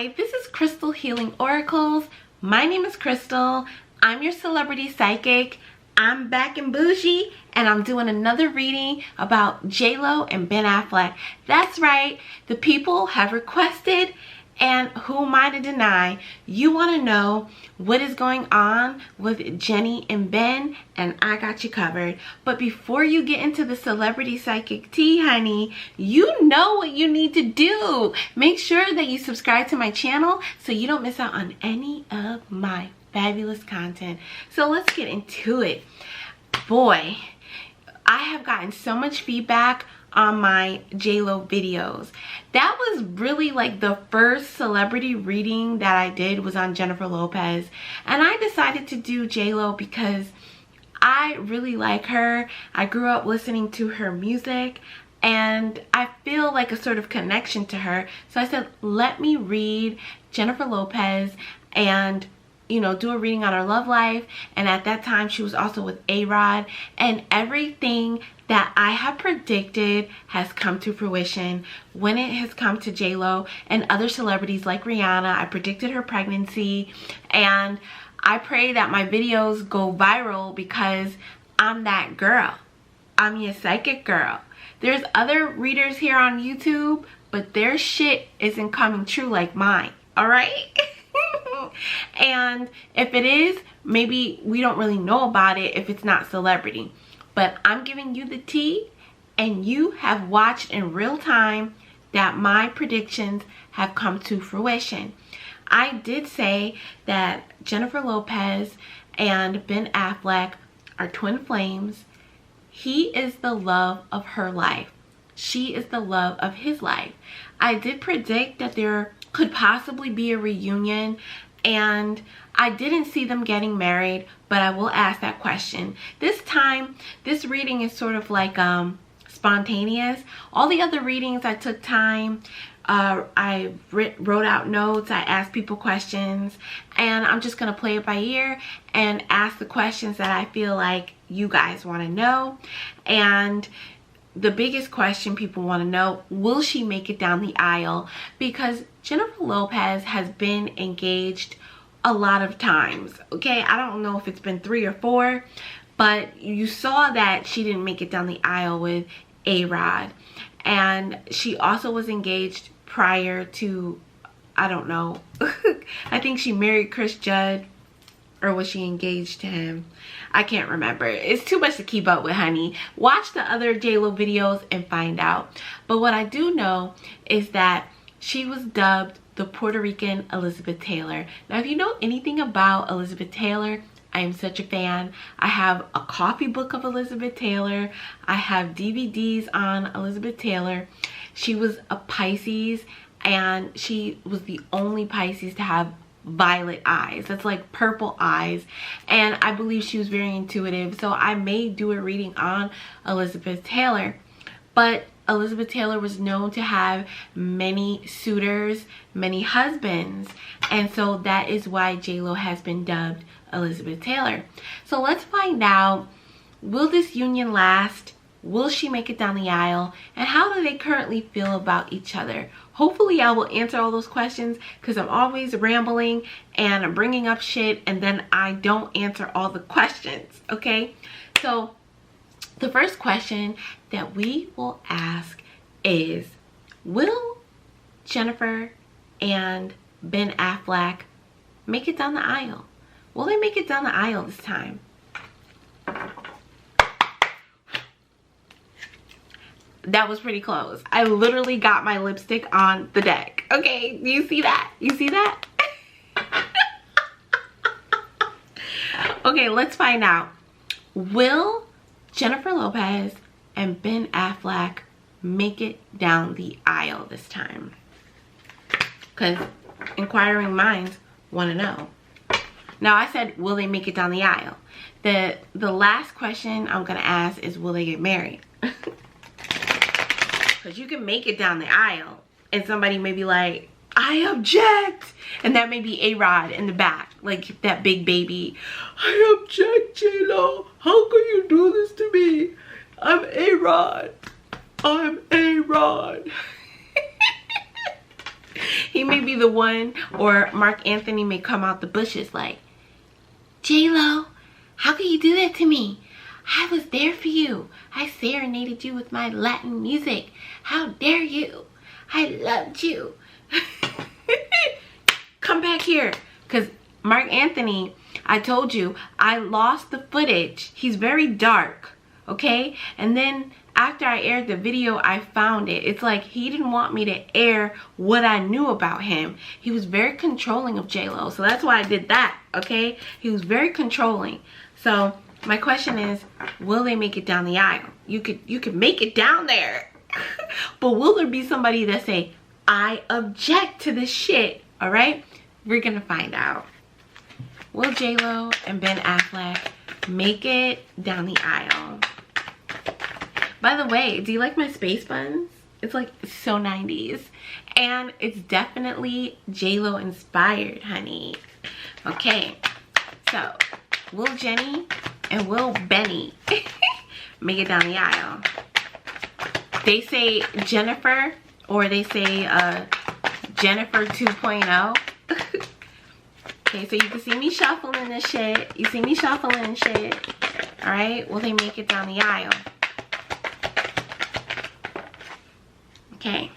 Hi, this is Crystal Healing Oracles. My name is Crystal. I'm your celebrity psychic. I'm back in bougie and I'm doing another reading about J-Lo and Ben Affleck. That's right, the people have requested, and who am I to deny? You want to know what is going on with Jenny and Ben, and I got you covered. But before you get into the celebrity psychic tea, honey, you know what you need to do. Make sure that you subscribe to my channel so you don't miss out on any of my fabulous content. So let's get into it. Boy, I have gotten so much feedback on my J-Lo videos. That was really like the first celebrity reading that I did was on Jennifer Lopez, and I decided to do J-Lo because I really like her. I grew up listening to her music and I feel like a sort of connection to her, so I said let me read Jennifer Lopez and, you know, do a reading on her love life. And at that time she was also with A-Rod, and everything that I have predicted has come to fruition when it has come to J-Lo and other celebrities like Rihanna. I predicted her pregnancy, and I pray that my videos go viral because I'm that girl. I'm your psychic girl. There's other readers here on YouTube, but their shit isn't coming true like mine, all right? And if it is, maybe we don't really know about it if it's not celebrity. But I'm giving you the tea, and you have watched in real time that my predictions have come to fruition. I did say that Jennifer Lopez and Ben Affleck are twin flames. He is the love of her life. She is the love of his life. I did predict that there could possibly be a reunion, and I didn't see them getting married, but I will ask that question. This time, this reading is sort of like spontaneous. All the other readings I took time. I wrote out notes, I asked people questions, and I'm just going to play it by ear and ask the questions that I feel like you guys want to know. And the biggest question people want to know, will she make it down the aisle? Because Jennifer Lopez has been engaged a lot of times, okay? I don't know if it's been 3 or 4, but you saw that she didn't make it down the aisle with A-Rod. And she also was engaged prior to, I don't know, I think she married Chris Judd, or was she engaged to him? I can't remember. It's too much to keep up with, honey. Watch the other J-Lo videos and find out. But what I do know is that she was dubbed the Puerto Rican Elizabeth Taylor. Now, if you know anything about Elizabeth Taylor, I am such a fan. I have a coffee book of Elizabeth Taylor. I have DVDs on Elizabeth Taylor. She was a Pisces, and she was the only Pisces to have violet eyes. That's like purple eyes, and I believe she was very intuitive, so I may do a reading on Elizabeth Taylor. But Elizabeth Taylor was known to have many suitors, many husbands, and so that is why J-Lo has been dubbed Elizabeth Taylor. So let's find out, will this union last? Will she make it down the aisle? And how do they currently feel about each other? Hopefully I will answer all those questions, because I'm always rambling and I'm bringing up shit and then I don't answer all the questions, okay? So the first question that we will ask is, will Jennifer and Ben Affleck make it down the aisle? Will they make it down the aisle this time? That was pretty close. I literally got my lipstick on the deck. Okay, do you see that? You see that? Okay, let's find out. Will Jennifer Lopez and Ben Affleck make it down the aisle this time? Because inquiring minds want to know. Now, I said, will they make it down the aisle? The last question I'm going to ask is, will they get married? Because you can make it down the aisle and somebody may be like, I object. And that may be A-Rod in the back, like that big baby. I object, J-Lo. How can you do this to me? I'm A-Rod. I'm A-Rod. He may be the one, or Mark Anthony may come out the bushes like, J-Lo, how could you do that to me? I was there for you. I serenaded you with my Latin music. How dare you? I loved you. Come back here. Because Mark Anthony, I told you, I lost the footage. He's very dark, okay? And then after I aired the video, I found it. It's like he didn't want me to air what I knew about him. He was very controlling of J-Lo. So that's why I did that, okay? He was very controlling. So my question is, will they make it down the aisle? You could make it down there. But will there be somebody that say, I object to this shit, all right? We're gonna find out. Will J-Lo and Ben Affleck make it down the aisle? By the way, do you like my space buns? It's like so 90s. And it's definitely J-Lo inspired, honey. Okay, so will Jenny and will Benny make it down the aisle? They say Jennifer, or they say Jennifer 2.0. Okay, so you can see me shuffling this shit. You see me shuffling shit. Alright, will they make it down the aisle? Okay.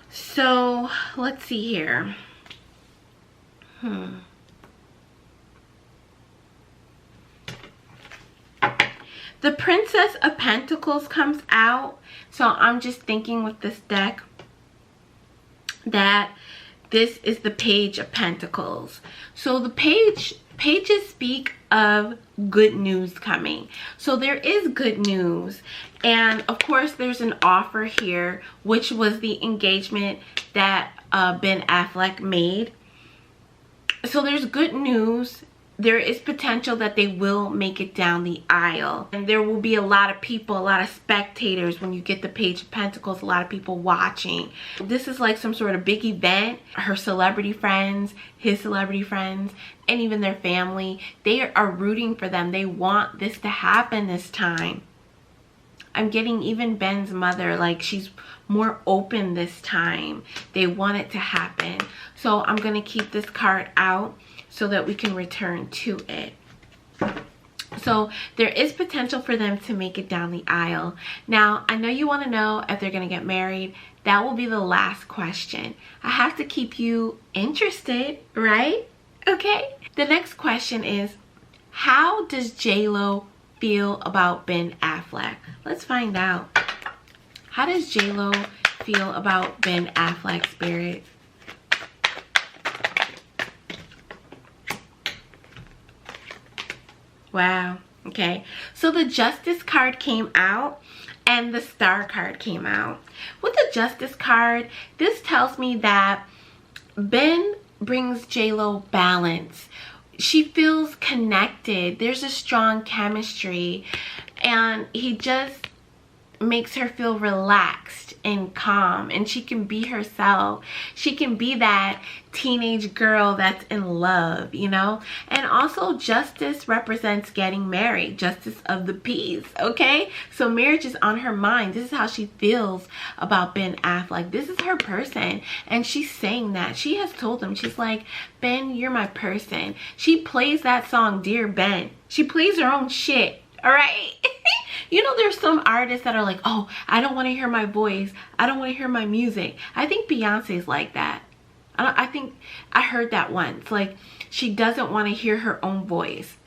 So, let's see here. The Princess of Pentacles comes out. So I'm just thinking with this deck that this is the Page of Pentacles. So the pages speak of good news coming. So there is good news. And of course there's an offer here, which was the engagement that Ben Affleck made. So there's good news. There is potential that they will make it down the aisle. And there will be a lot of people, a lot of spectators when you get the Page of Pentacles, a lot of people watching. This is like some sort of big event. Her celebrity friends, his celebrity friends, and even their family, they are rooting for them. They want this to happen this time. I'm getting even Ben's mother, like she's more open this time. They want it to happen. So I'm going to keep this card out so that we can return to it. So there is potential for them to make it down the aisle. Now, I know you want to know if they're going to get married. That will be the last question. I have to keep you interested, right? Okay. The next question is, how does J-Lo feel about Ben Affleck? Let's find out. How does J-Lo feel about Ben Affleck, Spirit? Wow. Okay. So the Justice card came out and the Star card came out. With the Justice card, this tells me that Ben brings J-Lo balance. She feels connected. There's a strong chemistry. And he just makes her feel relaxed and calm, and she can be herself. She can be that teenage girl that's in love, you know. And also Justice represents getting married, justice of the peace, okay? So marriage is on her mind. This is how she feels about Ben Affleck. This is her person, and she's saying that. She has told him, she's like, Ben, you're my person. She plays that song, Dear Ben. She plays her own shit, all right? You know, there's some artists that are like, oh, I don't want to hear my voice. I don't want to hear my music. I think Beyonce's like that. I think I heard that once. Like, she doesn't want to hear her own voice.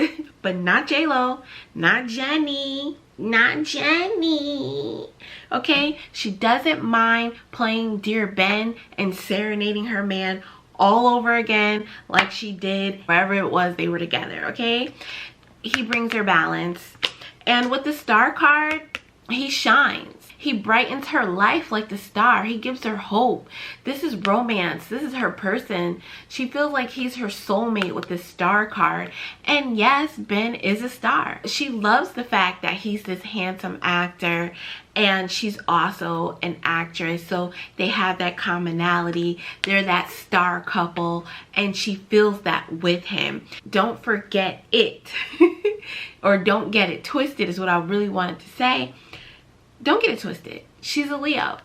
But not J-Lo, not Jenny, not Jenny. Okay? She doesn't mind playing Dear Ben and serenading her man all over again like she did wherever it was they were together, okay? He brings her balance. And with the Star card, he shines. He brightens her life like the star. He gives her hope. This is romance. This is her person. She feels like he's her soulmate with the Star card. And yes, Ben is a star. She loves the fact that he's this handsome actor and she's also an actress. So they have that commonality. They're that star couple and she feels that with him. Don't forget it. Or don't get it twisted is what I really wanted to say. Don't get it twisted. She's a Leo.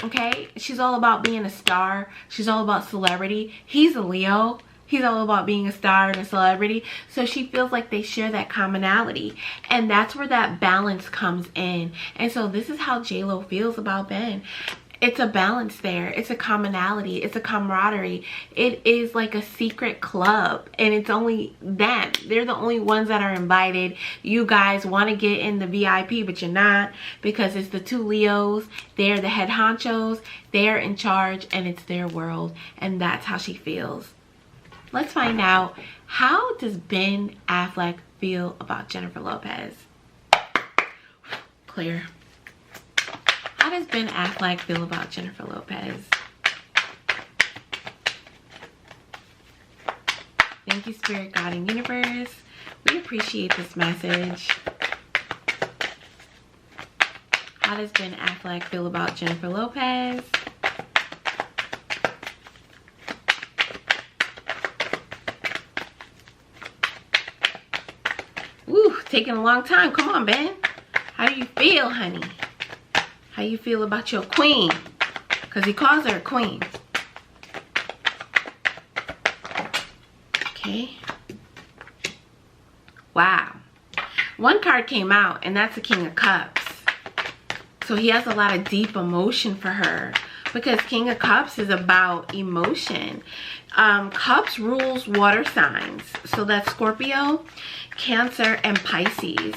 Okay, she's all about being a star. She's all about celebrity. He's a Leo. He's all about being a star and a celebrity. So she feels like they share that commonality. And that's where that balance comes in. And so this is how J-Lo feels about Ben. It's a balance there. It's a commonality. It's a camaraderie. It is like a secret club. And it's only them. They're the only ones that are invited. You guys want to get in the VIP, but you're not. Because it's the two Leos. They're the head honchos. They're in charge. And it's their world. And that's how she feels. Let's find out, how does Ben Affleck feel about Jennifer Lopez? Clear. How does Ben Affleck feel about Jennifer Lopez? Thank you, Spirit, God, and Universe. We appreciate this message. How does Ben Affleck feel about Jennifer Lopez? Woo, taking a long time. Come on, Ben. How do you feel, honey? How you feel about your queen? Because he calls her a queen. Okay. Wow. One card came out, and that's the King of Cups. So he has a lot of deep emotion for her. Because King of Cups is about emotion. Cups rules water signs. So that's Scorpio, Cancer, and Pisces.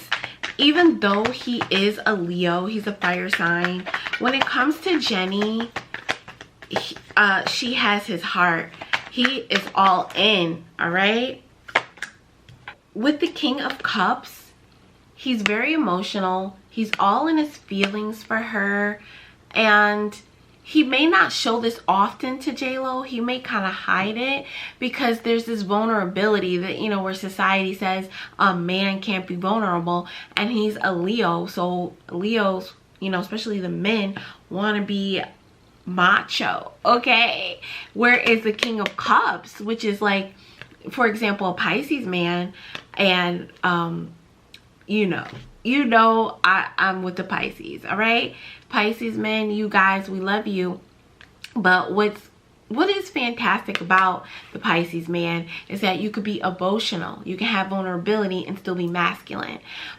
Even though he is a Leo, he's a fire sign. When it comes to Jenny, she has his heart. He is all in, all right? With the King of Cups, he's very emotional. He's all in his feelings for her. And he may not show this often to J-Lo. He may kind of hide it because there's this vulnerability that, you know, where society says a man can't be vulnerable, and he's a Leo. So Leos, you know, especially the men, want to be macho, okay? Whereas the King of Cups, which is like, for example, a Pisces man, and you know I'm with the Pisces, all right? Pisces men, you guys, we love you. But what is fantastic about the Pisces man is that you could be emotional. You can have vulnerability and still be masculine.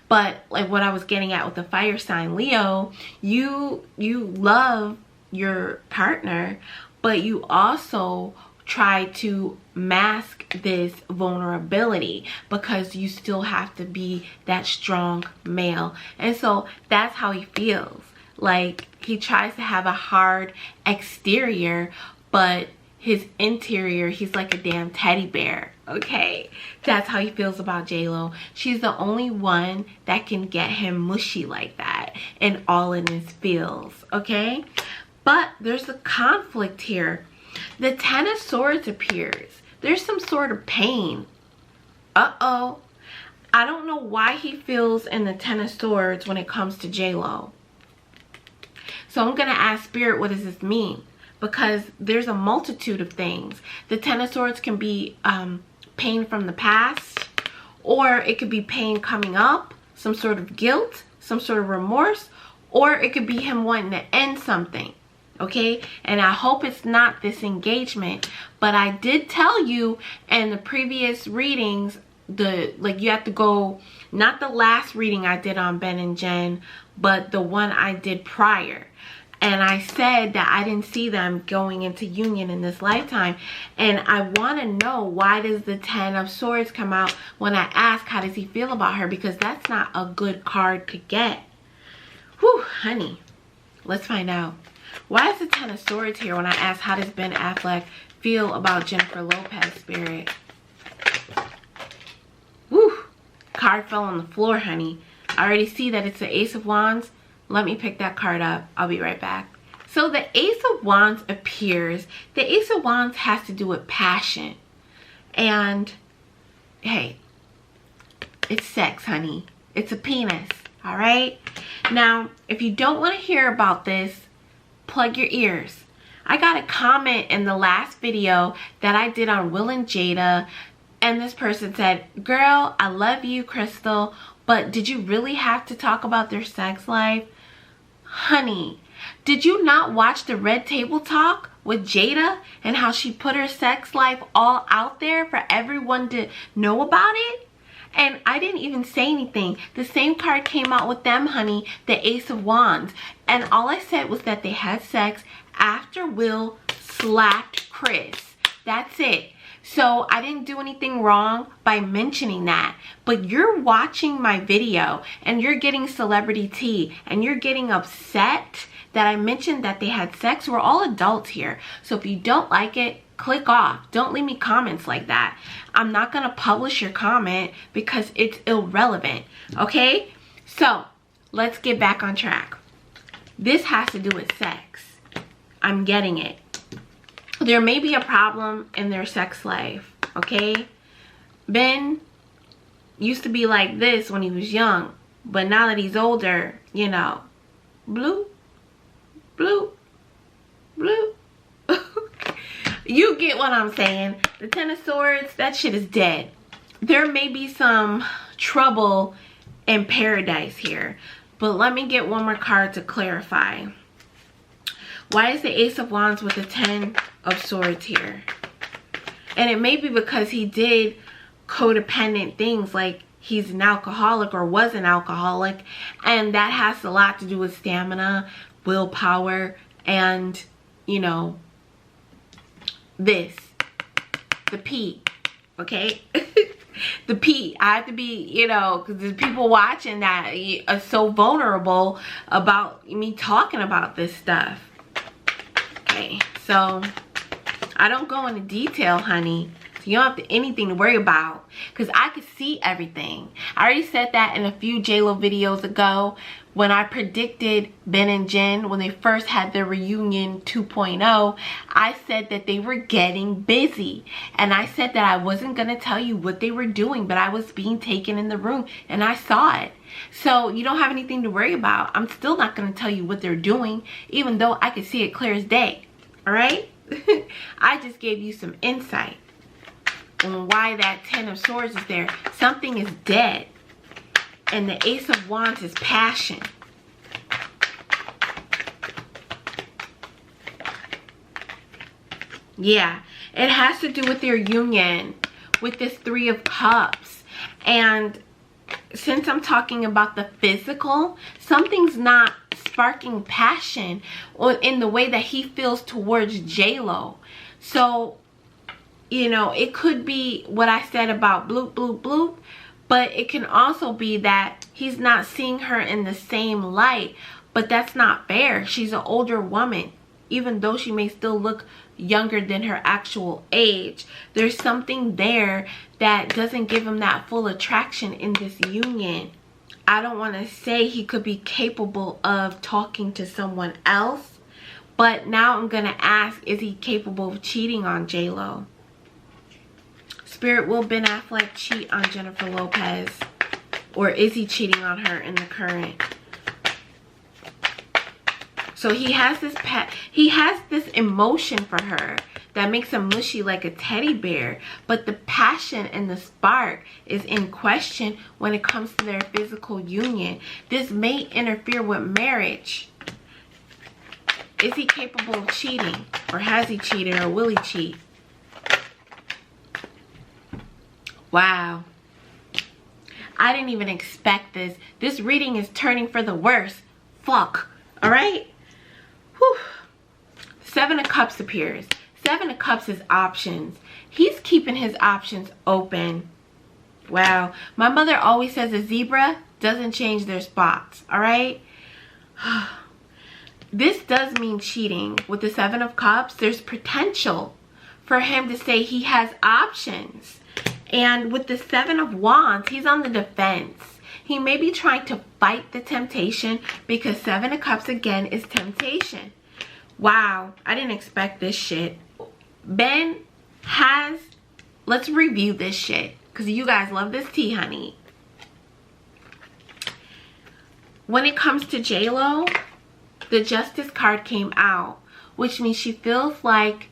But like what I was getting at with the fire sign Leo, you love your partner, but you also try to mask this vulnerability because you still have to be that strong male. And so that's how he feels. Like, he tries to have a hard exterior, but his interior, he's like a damn teddy bear, okay? That's how he feels about J-Lo. She's the only one that can get him mushy like that and all in his feels, okay? But there's a conflict here. The Ten of Swords appears. There's some sort of pain. Uh-oh. I don't know why he feels in the Ten of Swords when it comes to J-Lo. So I'm going to ask Spirit, what does this mean? Because there's a multitude of things. The Ten of Swords can be pain from the past, or it could be pain coming up, some sort of guilt, some sort of remorse, or it could be him wanting to end something. Okay, and I hope it's not this engagement, but I did tell you in the previous readings, you have to go, not the last reading I did on Ben and Jen, but the one I did prior. And I said that I didn't see them going into union in this lifetime. And I want to know, why does the Ten of Swords come out when I ask how does he feel about her? Because that's not a good card to get. Whew, honey, let's find out. Why is the Ten of Swords here when I ask how does Ben Affleck feel about Jennifer Lopez, Spirit? Woo! Card fell on the floor, honey. I already see that it's the Ace of Wands. Let me pick that card up. I'll be right back. So the Ace of Wands appears. The Ace of Wands has to do with passion. And, hey, it's sex, honey. It's a penis, all right? Now, if you don't want to hear about this, plug your ears. I got a comment in the last video that I did on Will and Jada, and this person said, girl, I love you, Crystal, but did you really have to talk about their sex life? Honey, Did you not watch the Red Table Talk with Jada and how she put her sex life all out there for everyone to know about it? And I didn't even say anything. The same card came out with them, honey, the Ace of Wands. And all I said was that they had sex after Will slapped Chris. That's it. So I didn't do anything wrong by mentioning that. But you're watching my video and you're getting celebrity tea and you're getting upset that I mentioned that they had sex. We're all adults here. So if you don't like it, click off. Don't leave me comments like that. I'm not going to publish your comment because it's irrelevant. Okay? So let's get back on track. This has to do with sex. I'm getting it. There may be a problem in their sex life. Okay? Ben used to be like this when he was young. But now that he's older, you know, blue. You get what I'm saying. The Ten of Swords, that shit is dead. There may be some trouble in paradise here. But let me get one more card to clarify. Why is the Ace of Wands with the Ten of Swords here? And it may be because he did codependent things, like he's an alcoholic or was an alcoholic. And that has a lot to do with stamina, willpower, and, you know, this, the P, okay? The P. I have to be, you know, because there's people watching that are so vulnerable about me talking about this stuff. Okay, so I don't go into detail, honey. So you don't have anything to worry about because I could see everything. I already said that in a few J-Lo videos ago when I predicted Ben and Jen when they first had their reunion 2.0. I said that they were getting busy. And I said that I wasn't going to tell you what they were doing, but I was being taken in the room and I saw it. So you don't have anything to worry about. I'm still not going to tell you what they're doing, even though I could see it clear as day. All right? I just gave you some insight on why that Ten of Swords is there. Something is dead. And the Ace of Wands is passion. Yeah, it has to do with their union with this Three of Cups. And since I'm talking about the physical, something's not sparking passion in the way that he feels towards J-Lo. So, you know, it could be what I said about bloop, bloop, bloop. But it can also be that he's not seeing her in the same light. But that's not fair. She's an older woman. Even though she may still look younger than her actual age. There's something there that doesn't give him that full attraction in this union. I don't want to say he could be capable of talking to someone else. But now I'm going to ask, is he capable of cheating on J-Lo? Spirit, will Ben Affleck cheat on Jennifer Lopez? Or is he cheating on her in the current? So he has this emotion for her that makes him mushy like a teddy bear. But the passion and the spark is in question when it comes to their physical union. This may interfere with marriage. Is he capable of cheating? Or has he cheated? Or will he cheat? Wow. I didn't even expect this. This reading is turning for the worse. Fuck. Alright? Whew. Seven of Cups appears. Seven of Cups is options. He's keeping his options open. Wow. My mother always says a zebra doesn't change their spots. Alright? This does mean cheating. With the Seven of Cups, there's potential for him to say he has options. And with the Seven of Wands, he's on the defense. He may be trying to fight the temptation because Seven of Cups again is temptation. Wow, I didn't expect this shit. Ben has, let's review this shit because you guys love this tea, honey. When it comes to J-Lo, the Justice card came out, which means she feels like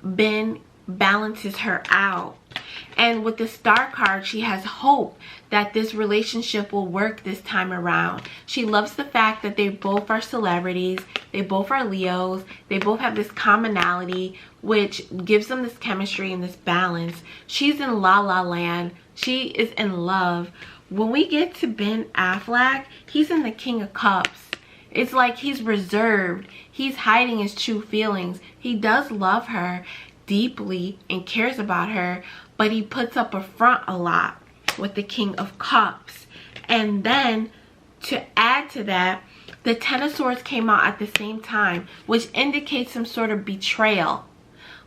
Ben balances her out. And with the Star card, she has hope that this relationship will work this time around. She loves the fact that they both are celebrities. They both are Leos. They both have this commonality, which gives them this chemistry and this balance. She's in La La Land. She is in love. When we get to Ben Affleck, he's in the King of Cups. It's like he's reserved. He's hiding his true feelings. He does love her deeply and cares about her, but he puts up a front a lot with the King of Cups. And then to add to that, the Ten of Swords came out at the same time, which indicates some sort of betrayal.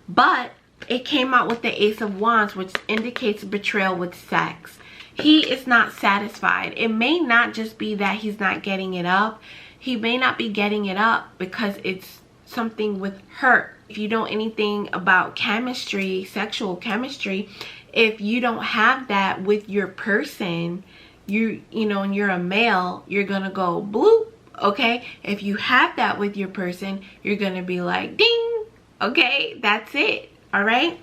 But it came out with the Ace of Wands, which indicates betrayal with sex. He is not satisfied. It may not just be that he's not getting it up. He may not be getting it up because it's something with her. If you know anything about chemistry, sexual chemistry, if you don't have that with your person, you know, and you're a male, you're gonna go bloop, okay? If you have that with your person, you're gonna be like ding, okay? That's it, all right?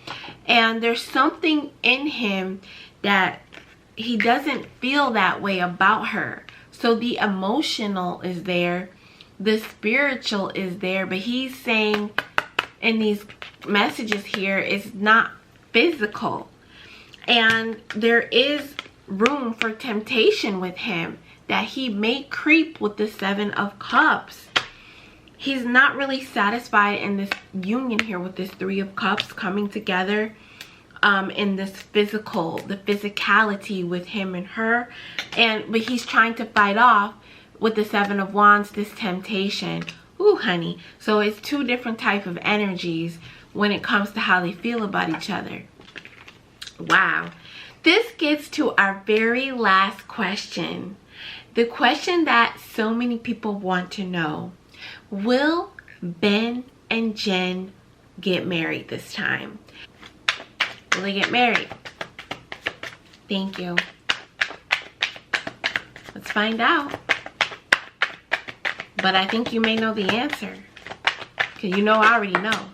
And there's something in him that he doesn't feel that way about her. So the emotional is there, the spiritual is there, but he's saying in these messages here, it's not physical. And there is room for temptation with him, that he may creep with the Seven of Cups. He's not really satisfied in this union here with this Three of Cups coming together. In this physical, the physicality with him and her, but he's trying to fight off with the Seven of Wands this temptation. Ooh, honey. So it's two different type of energies when it comes to how they feel about each other. Wow. This gets to our very last question, the question that so many people want to know. Will Ben and Jen get married this time? Will they get married? Thank you. Let's find out. But I think you may know the answer, because you know I already know.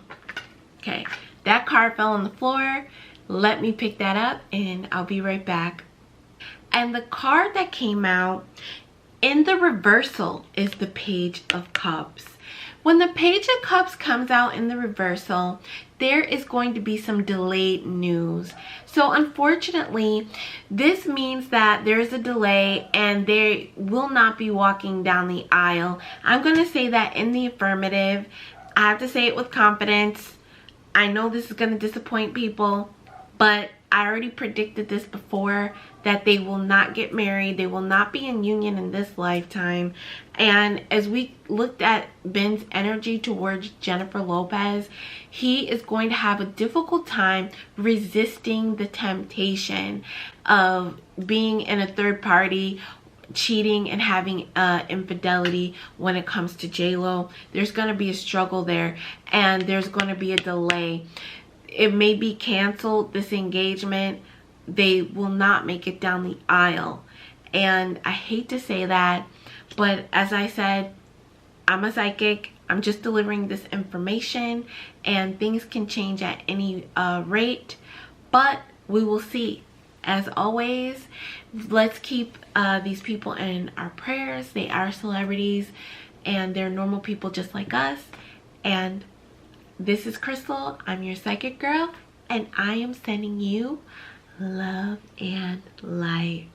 Okay, that card fell on the floor. Let me pick that up and I'll be right back. And the card that came out in the reversal is the Page of Cups. When the Page of Cups comes out in the reversal, there is going to be some delayed news. So unfortunately, this means that there's a delay and they will not be walking down the aisle. I'm going to say that in the affirmative. I have to say it with confidence. I know this is going to disappoint people, but I already predicted this before, that they will not get married. They will not be in union in this lifetime. And as we looked at Ben's energy towards Jennifer Lopez, he is going to have a difficult time resisting the temptation of being in a third party, cheating and having infidelity when it comes to J-Lo. There's going to be a struggle there, and there's going to be a delay. It may be canceled, this engagement. They will not make it down the aisle. And I hate to say that, but as I said, I'm a psychic. I'm just delivering this information, and things can change at any rate, but we will see. As always, let's keep these people in our prayers. They are celebrities and they're normal people just like us. And this is Crystal. I'm your psychic girl, and I am sending you love and light.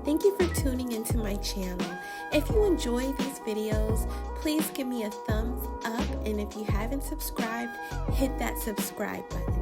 Thank you for tuning into my channel. If you enjoy these videos, please give me a thumbs up, and if you haven't subscribed, hit that subscribe button.